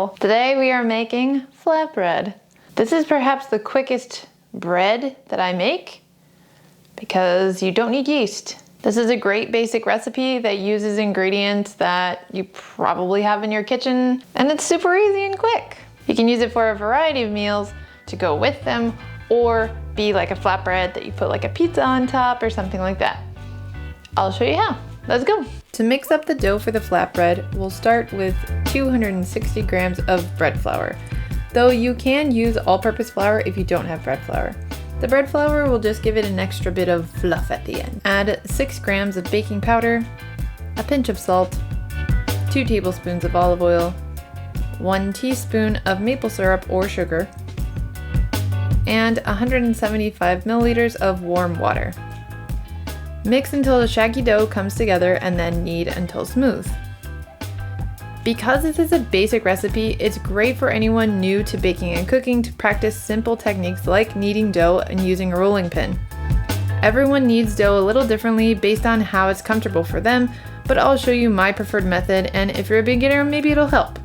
channel. Today we are making flatbread. This is perhaps the quickest bread that I make because you don't need yeast. This is a great basic recipe that uses ingredients that you probably have in your kitchen, and it's super easy and quick. You can use it for a variety of meals to go with them, or be like a flatbread that you put like a pizza on top or something like that. I'll show you how. Let's go. To mix up the dough for the flatbread, we'll start with 260 grams of bread flour, though you can use all-purpose flour if you don't have bread flour. The bread flour will just give it an extra bit of fluff at the end. Add 6 grams of baking powder, a pinch of salt, 2 tablespoons of olive oil, 1 teaspoon of maple syrup or sugar, and 175 milliliters of warm water. Mix until the shaggy dough comes together and then knead until smooth. Because this is a basic recipe, it's great for anyone new to baking and cooking to practice simple techniques like kneading dough and using a rolling pin. Everyone kneads dough a little differently based on how it's comfortable for them, but I'll show you my preferred method, and if you're a beginner, maybe it'll help.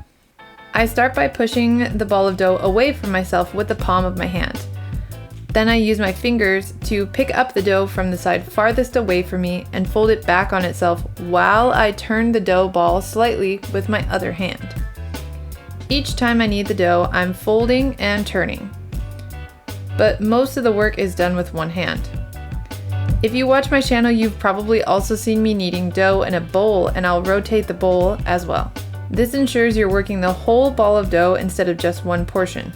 I start by pushing the ball of dough away from myself with the palm of my hand. Then I use my fingers to pick up the dough from the side farthest away from me and fold it back on itself while I turn the dough ball slightly with my other hand. Each time I knead the dough, I'm folding and turning, but most of the work is done with one hand. If you watch my channel, you've probably also seen me kneading dough in a bowl, and I'll rotate the bowl as well. This ensures you're working the whole ball of dough instead of just one portion.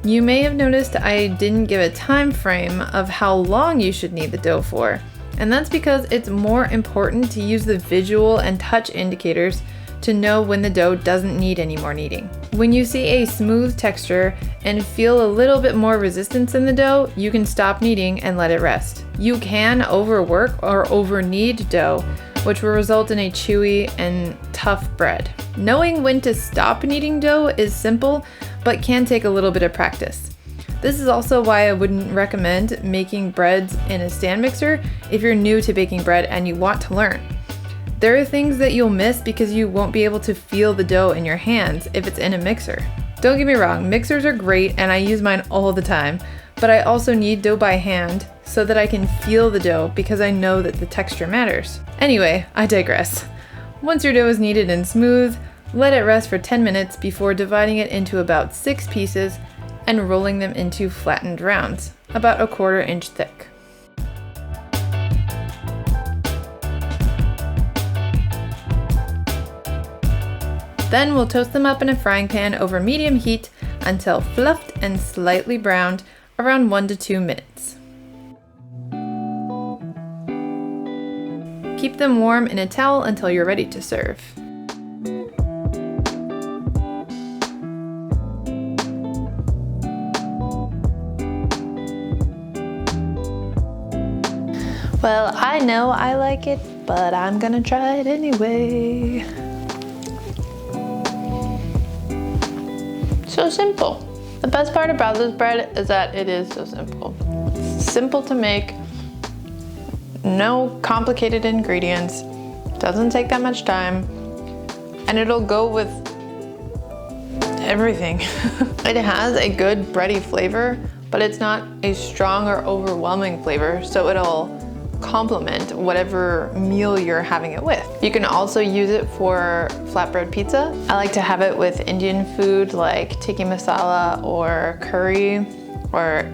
You may have noticed I didn't give a time frame of how long you should knead the dough for, and that's because it's more important to use the visual and touch indicators to know when the dough doesn't need any more kneading. When you see a smooth texture and feel a little bit more resistance in the dough, you can stop kneading and let it rest. You can overwork or over-knead dough, which will result in a chewy and tough bread. Knowing when to stop kneading dough is simple, but can take a little bit of practice. This is also why I wouldn't recommend making breads in a stand mixer if you're new to baking bread and you want to learn. There are things that you'll miss because you won't be able to feel the dough in your hands if it's in a mixer. Don't get me wrong, mixers are great and I use mine all the time, but I also knead dough by hand so that I can feel the dough because I know that the texture matters. Anyway, I digress. Once your dough is kneaded and smooth, let it rest for 10 minutes before dividing it into about 6 pieces and rolling them into flattened rounds, about 1/4 inch thick. Then we'll toast them up in a frying pan over medium heat until fluffed and slightly browned, around 1 to 2 minutes. Keep them warm in a towel until you're ready to serve. Well, I know I like it, but I'm gonna try it anyway. So simple. The best part about this bread is that it is so simple. It's simple to make, no complicated ingredients, doesn't take that much time, and it'll go with everything. It has a good bready flavor, but it's not a strong or overwhelming flavor, so it'll complement whatever meal you're having it with. You can also use it for flatbread pizza. I like to have it with Indian food like tikka masala or curry, or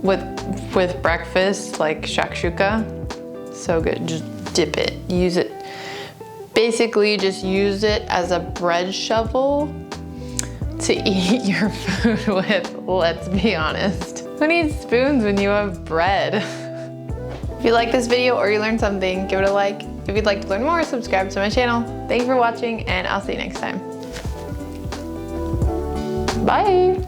with breakfast like shakshuka. So good, just dip it, use it. Basically just use it as a bread shovel to eat your food with, let's be honest. Who needs spoons when you have bread? If you like this video or you learned something, give it a like. If you'd like to learn more, subscribe to my channel. Thank you for watching, and I'll see you next time. Bye.